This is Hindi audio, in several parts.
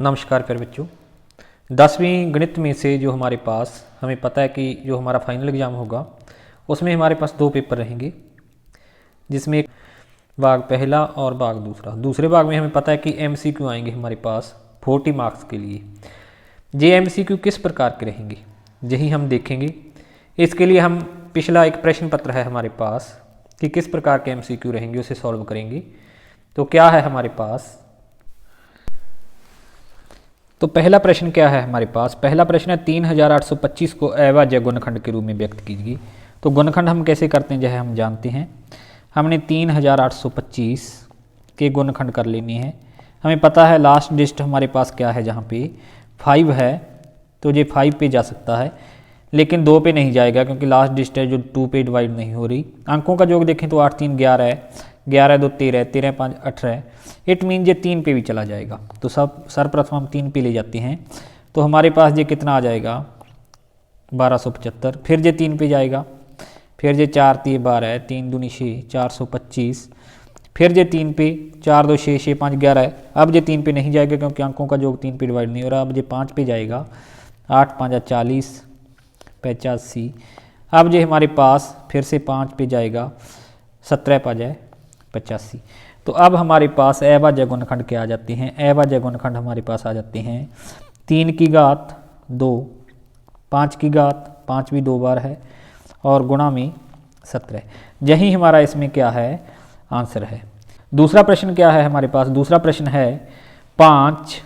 नमस्कार प्यारे बच्चों। 10वीं गणित में से जो हमारे पास हमें पता है कि जो हमारा फाइनल एग्ज़ाम होगा उसमें हमारे पास 2 पेपर रहेंगे, जिसमें एक भाग पहला और भाग दूसरा। दूसरे भाग में हमें पता है कि MCQ आएंगे हमारे पास 40 मार्क्स के लिए। ये MCQ किस प्रकार के रहेंगे यही हम देखेंगे। इसके लिए हम पिछला एक प्रश्न पत्र है हमारे पास कि किस प्रकार के MCQ रहेंगे उसे सॉल्व करेंगे। तो क्या है हमारे पास, तो पहला प्रश्न क्या है हमारे पास। पहला प्रश्न है 3825 को अभाज्य गुणनखंड के रूप में व्यक्त कीजिए। तो गुणनखंड हम कैसे करते हैं यह हम जानते हैं। हमने 3825 के गुणनखंड कर लेने हैं। हमें पता है लास्ट डिजिट हमारे पास क्या है, जहाँ पे 5 है तो ये 5 पे जा सकता है, लेकिन 2 पे नहीं जाएगा क्योंकि लास्ट डिजिट है जो 2 पे डिवाइड नहीं हो रही। अंकों का योग देखें तो 8 3 11 है, 11 2 13, 13 5 18। इट मीन ये 3 पे भी चला जाएगा। तो सर्वप्रथम हम 3 पे ले जाते हैं तो हमारे पास ये कितना आ जाएगा 1275। फिर ये 3 पे जाएगा, फिर ये 4 3 12, 3 दूनी 6 425। फिर ये 3 पे 4 2 6 6 5 11 है। अब ये 3 पे नहीं जाएगा क्योंकि अंकों का योग 3 पे डिवाइड नहीं हो रहा। अब ये 5 पे जाएगा, 8 5 40 85। अब ये हमारे पास फिर से 5 पे जाएगा, 17 5 85। तो अब हमारे पास अभाज्य गुणनखंड क्या आ जाते हैं। अभाज्य गुणनखंड हमारे पास आ जाते हैं 3 की घात 2, 5 की घात 5 भी 2 बार है और गुणा में 17। यही हमारा इसमें क्या है आंसर है। दूसरा प्रश्न क्या है हमारे पास। दूसरा प्रश्न है 5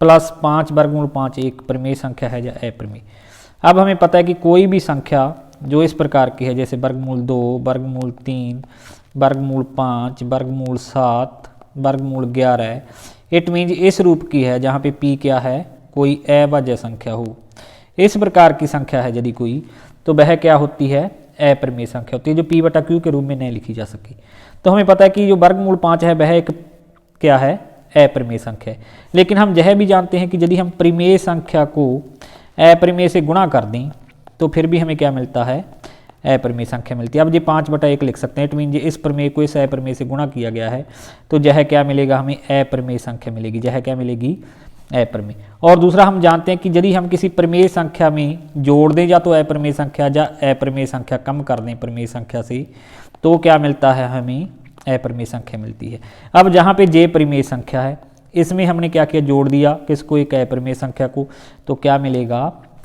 + 5 वर्गमूल 5 एक परिमेय संख्या है या अप्रमेय। अब हमें पता है कि कोई भी संख्या जो इस प्रकार की है, जैसे वर्गमूल 2, वर्गमूल 3, वर्गमूल 5, वर्गमूल 7, वर्गमूल 11, इट मीन्स इस रूप की है जहाँ पे p क्या है कोई अभाज्य संख्या हो। इस प्रकार की संख्या है यदि कोई, तो वह क्या होती है अप्रमेय संख्या होती है, जो p/q के रूप में नहीं लिखी जा सकी। तो हमें पता है कि जो वर्गमूल 5 है वह एक क्या है अप्रमेय संख्या है। लेकिन हम यह भी जानते हैं कि यदि हम परिमेय संख्या को अप्रमेय से गुणा कर दें तो फिर भी हमें क्या मिलता है अप्रमेय संख्या मिलती है। अब ये 5/1 लिख सकते हैं। इट मीन इस प्रमेय को इस अप्रमेय से गुणा किया गया है तो यह क्या मिलेगा हमें अप्रमेय संख्या मिलेगी। यह क्या मिलेगी अप्रमेय। और दूसरा हम जानते हैं कि यदि हम किसी प्रमेय संख्या में जोड़ दें या तो अप्रमेय संख्या या अप्रमेय संख्या कम कर दें प्रमेय संख्या से, तो क्या मिलता है हमें अप्रमेय संख्या मिलती है। अब जहाँ पे जे परिमेय संख्या है इसमें हमने क्या किया जोड़ दिया किसको एक अप्रमेय संख्या को, तो क्या मिलेगा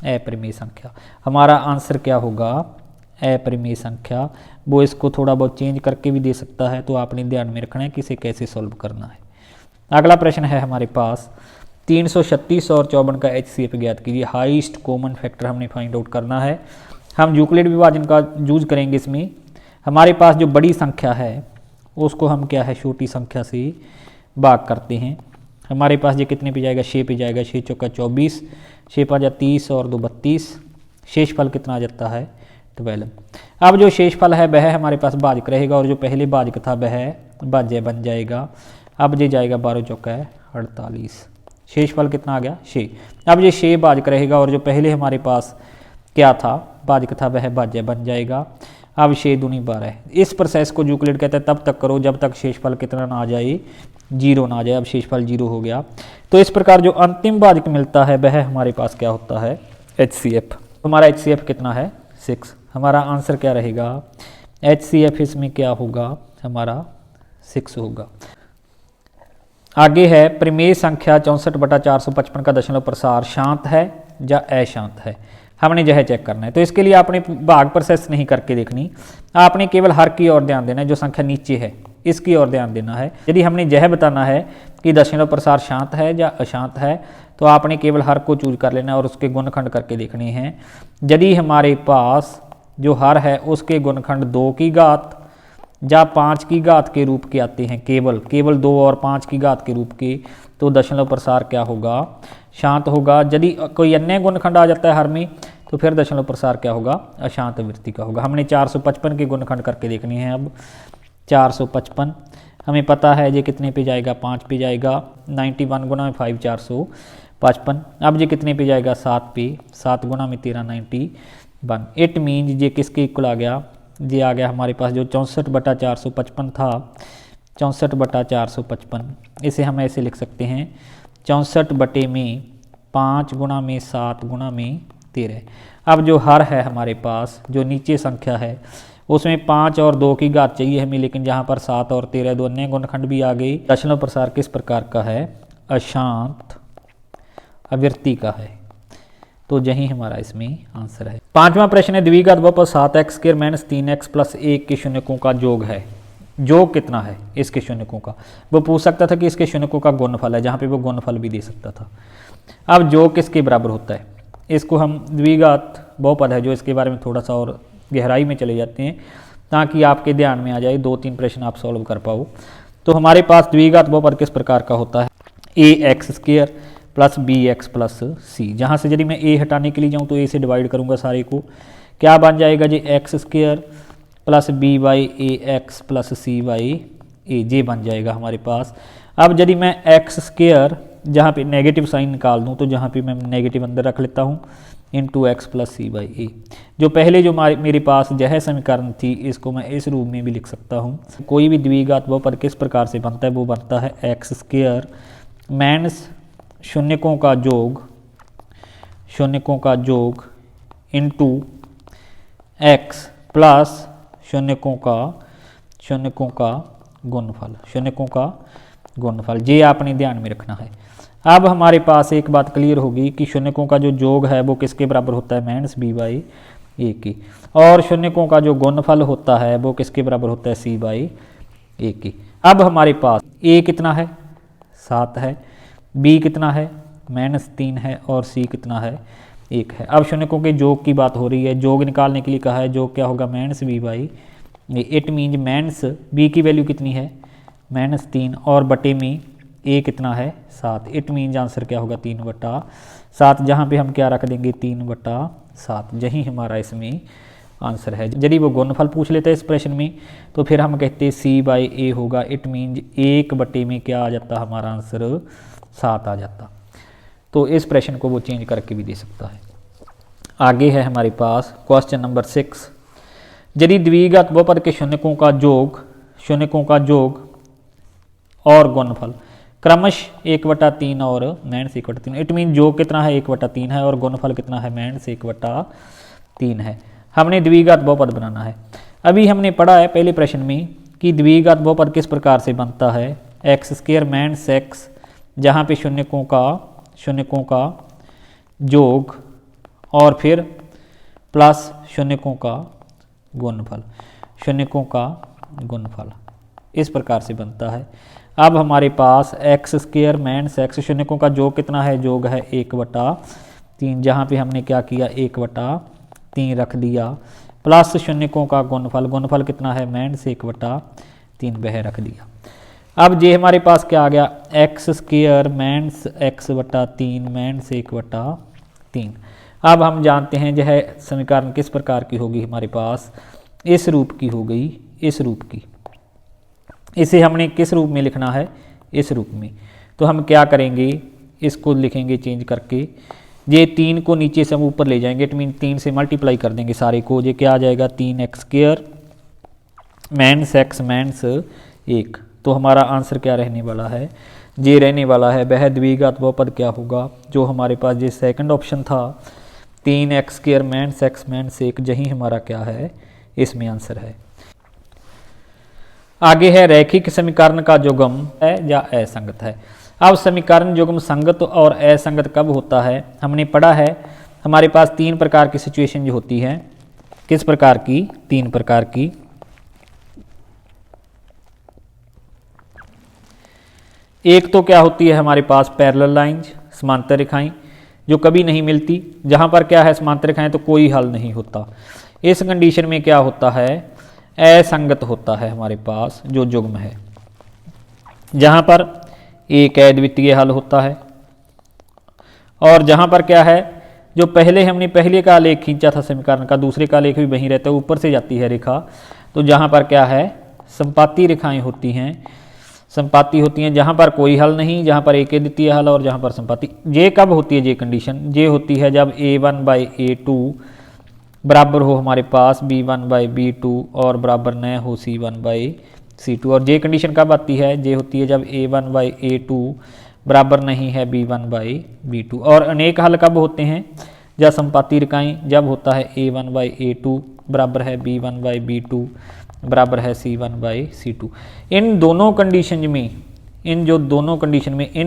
अप्रमेय संख्या। हमारा आंसर क्या होगा अप्रमेय संख्या। वो इसको थोड़ा बहुत चेंज करके भी दे सकता है, तो आपने ध्यान में रखना है कि इसे कैसे सॉल्व करना है। अगला प्रश्न है हमारे पास 336 और 54 का HCF ज्ञात कीजिए। हाईएस्ट कॉमन फैक्टर हमने फाइंड आउट करना है। हम यूक्लिड विभाजन का यूज करेंगे। इसमें हमारे पास जो बड़ी संख्या है उसको हम क्या है छोटी संख्या से भाग करते हैं। हमारे पास ये कितने पे जाएगा 6 पे जाएगा, 6 चौका 24, 6 5 30 और 2 32। शेषफल कितना आ जाता है 12। अब जो शेषफल है वह हमारे पास भाजक रहेगा और जो पहले भाजक था वह भाज्य बन जाएगा। अब ये जाएगा 12 चौका 48। शेषफल कितना आ गया 6। अब ये 6 भाजक रहेगा और जो पहले हमारे पास क्या था भाजक था वह भाज्य बन जाएगा। अब 6 दूनी 12। इस प्रोसेस को यूक्लिड कहते हैं तब तक करो जब तक शेषफल कितना ना आ जाए 0 ना आ जाए। अब शेषफल 0 हो गया। तो इस प्रकार जो अंतिम भाजक मिलता है वह हमारे पास क्या होता है HCF। हमारा HCF कितना है 6। हमारा आंसर क्या रहेगा HCF इसमें क्या होगा हमारा 6 होगा। आगे है परिमेय संख्या 64/455 का दशमलव प्रसार शांत है या अशांत है। हमने यह चेक करना है। तो इसके लिए आपने भाग प्रोसेस नहीं करके देखनी, आपने केवल हर की ओर ध्यान देना है। जो संख्या नीचे है इसकी ओर ध्यान देना है। यदि हमने यह बताना है कि दशमलव प्रसार शांत है या अशांत है तो आपने केवल हर को चूज कर लेना है और उसके गुणनखंड करके देखने हैं। यदि हमारे पास जो हर है उसके गुणनखंड 2 की घात या 5 की घात के रूप के आते हैं, केवल 2 और 5 की घात के रूप के, तो दशमलव प्रसार क्या होगा शांत होगा। यदि कोई अन्य गुणनखंड आ जाता है हर में तो फिर दशमलव प्रसार क्या होगा अशांत वृत्ति का होगा। हमने 455 के गुणनखंड करके देखने हैं। अब 455 हमें पता है ये कितने पे जाएगा 5 पे जाएगा, 91 गुणा में 5 455। अब ये कितने पे जाएगा 7 पे, 7 गुणा में 13 91। इट मीन्स ये किसके इक्वल आ गया, ये आ गया हमारे पास जो 64/455 था 64/455। इसे हम ऐसे लिख सकते हैं 64 बटे में 5 गुणा में 7 गुणा में 13। अब जो हर है हमारे पास, जो नीचे संख्या है उसमें 5 और 2 की घात चाहिए हमें, लेकिन जहाँ पर 7 और 13 दो अन्य गुणखंड भी आ गई। दशमलव प्रसार किस प्रकार का है? अशांत आवृत्ति का है। तो यही हमारा इसमें आंसर है। पांचवा प्रश्न है द्विघात बहुपद 7x² - 3x + 1 के शून्यकों का योग है। योग कितना है इसके शून्यकों का? वो पूछ सकता था कि इसके शून्यकों का गुणनफल है, जहाँ पे वो गुणनफल भी दे सकता था। अब योग किसके बराबर होता है? इसको हम द्विघात बहुपद है जो, इसके बारे में थोड़ा सा और गहराई में चले जाते हैं ताकि आपके ध्यान में आ जाए, 2-3 प्रश्न आप सॉल्व कर पाओ। तो हमारे पास द्विघात बहुपद किस प्रकार का होता है? ax² + bx + c। जहाँ से यदि मैं a हटाने के लिए जाऊँ तो a से डिवाइड करूँगा सारे को, क्या बन जाएगा जी? x² + b/ax + c/a, ये बन जाएगा हमारे पास। अब यदि मैं x² जहाँ पे नेगेटिव साइन निकाल दूँ तो जहाँ पे मैं नेगेटिव अंदर रख लेता हूँ × x + c/a। जो पहले जो मेरे पास यह समीकरण थी इसको मैं इस रूप में भी लिख सकता हूँ। कोई भी द्विघात बहुपद किस प्रकार से बनता है? वो बनता है x² - शून्यकों का योग × x प्लस शून्यकों का गुणनफल। ये आपने ध्यान में रखना है। अब हमारे पास एक बात क्लियर होगी कि शून्यकों का जो योग है वो किसके बराबर होता है? -b/a की। और शून्यकों का जो गुणनफल होता है वो किसके बराबर होता है? c/a की। अब हमारे पास a कितना है? 7 है, b कितना है? -3 है, और c कितना है? 1 है। अब शून्यकों के योग की बात हो रही है, योग निकालने के लिए कहा है। योग क्या होगा? -b/a। It means minus b की वैल्यू कितनी है? -3, और बटे में a कितना है? 7। इट मीन्स आंसर क्या होगा? 3/7। जहाँ पे हम क्या रख देंगे? 3/7। यही हमारा इसमें आंसर है। यदि वो गुणनफल पूछ लेते हैं इस प्रश्न में तो फिर हम कहते c/a होगा। इट मीन्स 1 बटे में क्या आ जाता? हमारा आंसर 7 आ जाता। तो इस प्रश्न को वो चेंज करके भी दे सकता है। आगे है हमारे पास क्वेश्चन नंबर 6। यदि द्विघात बहुपद के शून्यकों का योग और गुणनफल क्रमशः 1/3 और -1/3। इट मीन योग कितना है? 1/3 है, और गुणनफल कितना है? -1/3 है। हमने द्विघात बहुपद बनाना है। अभी हमने पढ़ा है पहले प्रश्न में कि द्विघात बहुपद किस प्रकार से बनता है? x² - x, जहाँ पे शून्यकों का योग और फिर प्लस शून्यकों का गुणनफल, इस प्रकार से बनता है। अब हमारे पास x² - x, शून्यकों का योग कितना है? योग है 1/3, जहाँ पे हमने क्या किया? 1/3 रख दिया, प्लस शून्यकों का गुणनफल कितना है? -1/3 वह रख दिया। अब ये हमारे पास क्या आ गया? x² - x/3 -1/3। अब हम जानते हैं यह समीकरण किस प्रकार की होगी? हमारे पास इस रूप की हो गई, इस रूप की। इसे हमने किस रूप में लिखना है? इस रूप में। तो हम क्या करेंगे? इसको लिखेंगे चेंज करके। ये 3 को नीचे से हम ऊपर ले जाएंगे। इट मीन 3 से मल्टीप्लाई कर देंगे सारे को। ये क्या आ जाएगा? 3x² - x -1। तो हमारा आंसर क्या रहने वाला है? ये रहने वाला है वह द्विघात बहुपद क्या होगा? जो हमारे पास ये सेकंड ऑप्शन था 3x² - x -1, यही हमारा क्या है? इसमें आंसर है। आगे है रैखिक समीकरण का युग्म है या असंगत है। अब समीकरण युग्म संगत और असंगत कब होता है? हमने पढ़ा है हमारे पास 3 प्रकार की सिचुएशन जो होती है। किस प्रकार की? 3 प्रकार की। एक तो क्या होती है हमारे पास? पैरेलल लाइंस, समांतर रेखाएं, जो कभी नहीं मिलती। जहां पर क्या है? समांतर रेखाएं, तो कोई हल नहीं होता। इस कंडीशन में क्या होता है? असंगत होता है हमारे पास जो युग्म है, जहां पर एक अद्वितीय हल होता है, और जहां पर क्या है? जो पहले हमने पहले का आलेख खींचा था समीकरण का, दूसरे का आलेख भी वहीं रहता है, ऊपर से जाती है रेखा। तो जहां पर क्या है? संपाती रेखाएं होती हैं, जहां पर कोई हल नहीं, जहां पर एक अद्वितीय हल और जहां पर संपाती। ये कब होती है? ये कंडीशन ये होती है जब a1/a2 बराबर हो हमारे पास b1/b2 और बराबर न हो c1/c2। और ये कंडीशन कब आती है? ये होती है जब a1/a2 बराबर नहीं है b1/b2। और अनेक हल कब होते हैं? जब संपाती इकाई जब होता है a1/a2 बराबर है b1/b2 बराबर है c1/c2। इन दोनों कंडीशन में इन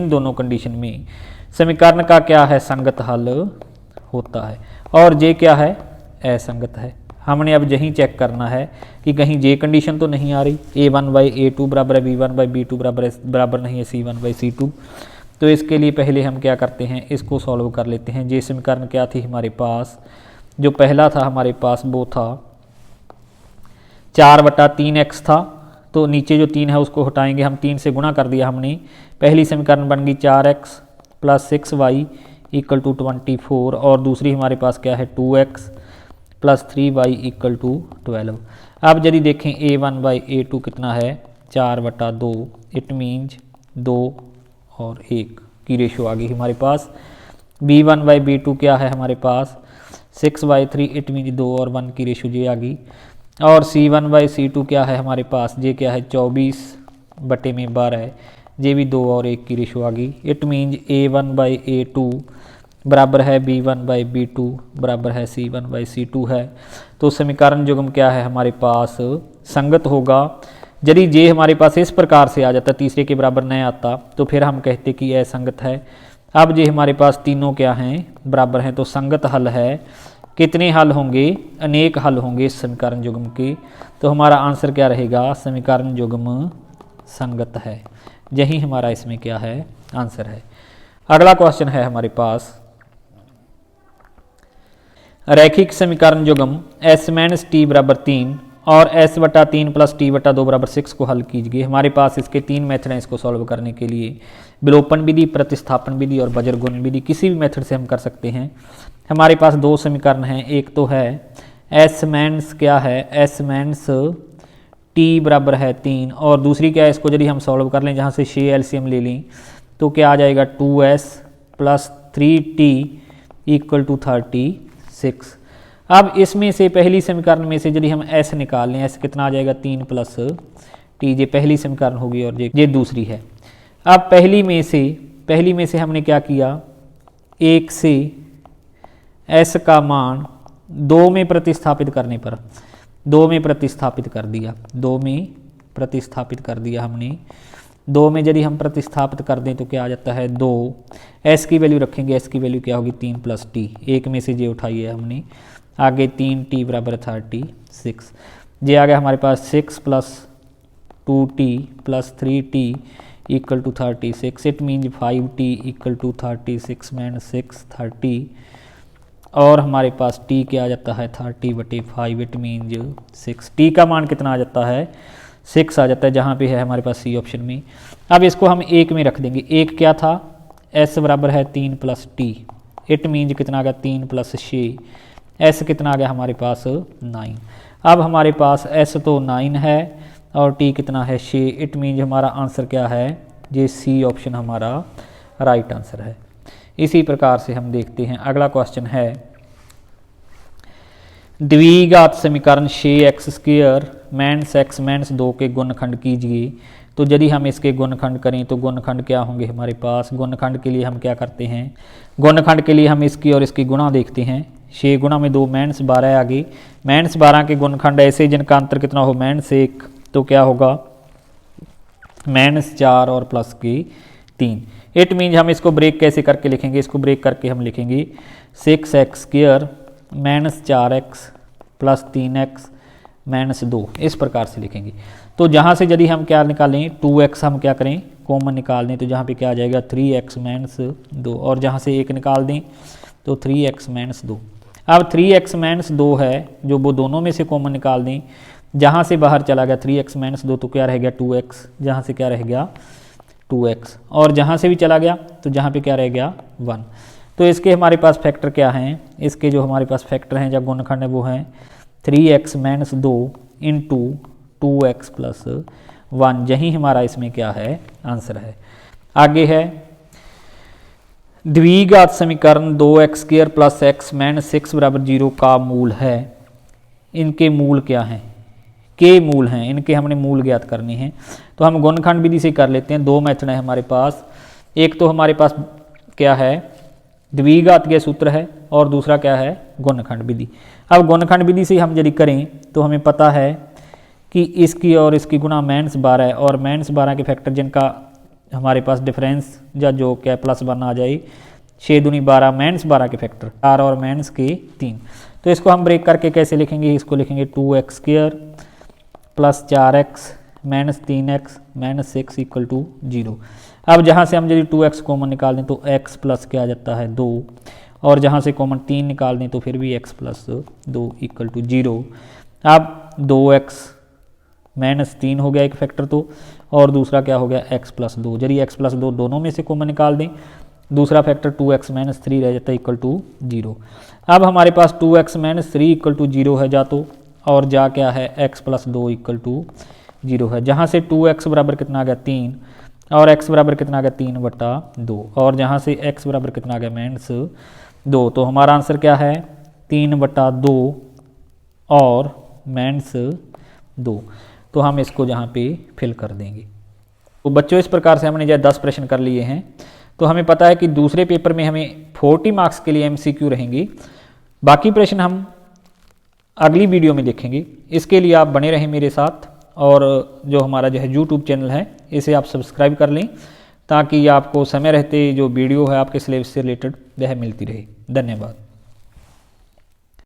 दोनों कंडीशन में समीकरण का क्या है? संगत हल होता है। और जे क्या है? असंगत है। हमने अब यही चेक करना है कि कहीं जे कंडीशन तो नहीं आ रही, a1/a2 बराबर है b1/b2 बराबर नहीं है c1/c2। तो इसके लिए पहले हम क्या करते हैं, इसको सॉल्व कर लेते हैं। जे समीकरण क्या थी हमारे पास? जो पहला था हमारे पास वो था 4/3x था। तो नीचे जो 3 है उसको हटाएंगे हम, 3 से गुणा कर दिया हमने। पहली समीकरण बन गई 4x + 6y = 24। और दूसरी हमारे पास क्या है? 2x + 3y = 12। अब यदि देखें a1/a2 कितना है? 4/2। इट मीन्स 2 और 1 की रेशो आ गई हमारे पास। b1/b2 क्या है हमारे पास? 6/3। इट मीन्स 2 और 1 की रेशो ये आ गई। और c1/c2 क्या है हमारे पास? ये क्या है? 24/12। ये भी 2 और 1 की रेशो आ गई। इट मीन्स a1/a2 बराबर है b1/b2 बराबर है c1/c2 है। तो समीकरण युग्म क्या है हमारे पास? संगत होगा। यदि जे हमारे पास इस प्रकार से आ जाता, तीसरे के बराबर नहीं आता, तो फिर हम कहते कि असंगत है। अब जे हमारे पास तीनों क्या हैं? बराबर हैं, तो संगत हल है। कितने हल होंगे? अनेक हल होंगे इस समीकरण युग्म के। तो हमारा आंसर क्या रहेगा? समीकरण युग्म संगत है। यही हमारा इसमें क्या है? आंसर है। अगला क्वेश्चन है हमारे पास, रैखिक समीकरण युग्म s-t बराबर 3 और s/3 + t/2 बराबर 6 को हल कीजिए। हमारे पास इसके 3 मेथड हैं इसको सॉल्व करने के लिए। विलोपन विधि, प्रतिस्थापन विधि और वज्रगुणन विधि। किसी भी मेथड से हम कर सकते हैं। हमारे पास 2 समीकरण हैं। एक तो है s-, क्या है? s-, t बराबर है 3। और दूसरी क्या है? इसको यदि हम सॉल्व कर लें, जहाँ से शेष एलसीएम ले लें, तो क्या आ जाएगा? 2s + 3t = 36। अब इसमें से पहली समीकरण में से यदि हम s निकाल लें, s कितना आ जाएगा? 3 + t। ये पहली समीकरण होगी और ये दूसरी है। अब पहली में से हमने क्या किया? 1 से s का मान 2 में प्रतिस्थापित करने पर 2 में प्रतिस्थापित कर दिया। 2 में प्रतिस्थापित कर दिया हमने। 2 में यदि हम प्रतिस्थापित कर दें तो क्या आ जाता है? 2। s की वैल्यू रखेंगे, s की वैल्यू क्या होगी? 3 + t। एक में से ये उठाई है हमने। आगे 3t बराबर 36। ये आ गया हमारे पास 6 + 2t + 3t = 36। It means 5t = 36 - 6 30। और हमारे पास t क्या आ जाता है? 30/5। It means 6। t का मान कितना आ जाता है? 6 आ जाता है, जहाँ पे है हमारे पास सी ऑप्शन में। अब इसको हम 1 में रख देंगे। 1 क्या था? s बराबर है 3 + t। इट मीन्स कितना आ गया? 3 + 6। s कितना आ गया हमारे पास? 9। अब हमारे पास s तो 9 है और t कितना है? 6। इट मीन्स हमारा आंसर क्या है? ये सी ऑप्शन हमारा राइट आंसर है। इसी प्रकार से हम देखते हैं अगला क्वेश्चन है, द्विघात समीकरण 6x² - x - 2 के गुणनखंड कीजिए। तो यदि हम इसके गुणनखंड करें तो गुणनखंड क्या होंगे हमारे पास? गुणनखंड के लिए हम क्या करते हैं? गुणनखंड के लिए हम इसकी और इसकी गुणा देखते हैं। 6 × 2 -12 आ गई। -12 के गुणनखंड ऐसे जिनका अंतर कितना हो? -1। तो क्या होगा? -4 और +3। इट मीन्स हम इसको ब्रेक कैसे करके लिखेंगे? इसको ब्रेक करके हम लिखेंगे 6x² - 4x + 3x - 2। इस प्रकार से लिखेंगे। तो जहाँ से यदि हम क्या निकालें? 2x हम क्या करें? कॉमन निकाल दें। तो जहाँ पे क्या आ जाएगा? 3x - 2। और जहाँ से 1 निकाल दें तो 3x - 2। अब 3x - 2 है जो वो दोनों में से कॉमन निकाल दें। जहाँ से बाहर चला गया 3x - 2 तो क्या रह गया? 2x। जहाँ से क्या रह गया? 2x। और जहाँ से भी चला गया तो जहाँ पे क्या रह गया? 1। तो इसके हमारे पास फैक्टर क्या हैं? इसके जो हमारे पास फैक्टर हैं जब गुणनखंड है वो हैं 3x - 2 × 2x + 1। यही हमारा इसमें क्या है? आंसर है। आगे है द्विघात समीकरण 2x² + x - 6 बराबर 0 का मूल है। इनके मूल क्या हैं? के मूल हैं, इनके हमने मूल ज्ञात करने हैं। तो हम गुणनखंड विधि से कर लेते हैं। 2 मेथड है हमारे पास। एक तो हमारे पास क्या है, द्विघातीय सूत्र है, और दूसरा क्या है, गुणनखंड विधि। अब गुणनखंड विधि से हम यदि करें तो हमें पता है कि इसकी और इसकी गुणा -12 और -12 के फैक्टर जिनका हमारे पास डिफरेंस या जो क्या +1 आ जाए, 6 दूनी 12 -12 के फैक्टर 4 और -3। तो इसको हम ब्रेक करके कैसे लिखेंगे, इसको लिखेंगे 2x² + 4x -3x -6 = 0। अब जहाँ से हम यदि 2x कॉमन निकाल दें तो x प्लस क्या आ जाता है 2, और जहाँ से कॉमन 3 निकाल दें तो फिर भी x + 2 = 0। अब 2x -3 हो गया एक फैक्टर तो, और दूसरा क्या हो गया x + 2। यदि x + 2 दोनों में से कॉमन निकाल दें, दूसरा फैक्टर 2x - 3 रह जाता है = 0। अब हमारे पास 2x - 3 = 0 है जा तो, और जा क्या है x + 2 = 0 है। जहाँ से 2x बराबर कितना आ गया 3, और x बराबर कितना आ गया 3/2, और जहाँ से x बराबर कितना आ गया -2। तो हमारा आंसर क्या है 3/2 और -2। तो हम इसको यहाँ पे फिल कर देंगे। तो बच्चों इस प्रकार से हमने जो 10 प्रश्न कर लिए हैं। तो हमें पता है कि दूसरे पेपर में हमें 40 मार्क्स के लिए MCQ रहेंगे। बाकी प्रश्न हम अगली वीडियो में देखेंगे। इसके लिए आप बने रहें मेरे साथ, और जो हमारा जो है YouTube चैनल है इसे आप सब्सक्राइब कर लें, ताकि आपको समय रहते जो वीडियो है आपके सिलेबस से रिलेटेड वह मिलती रहे। धन्यवाद।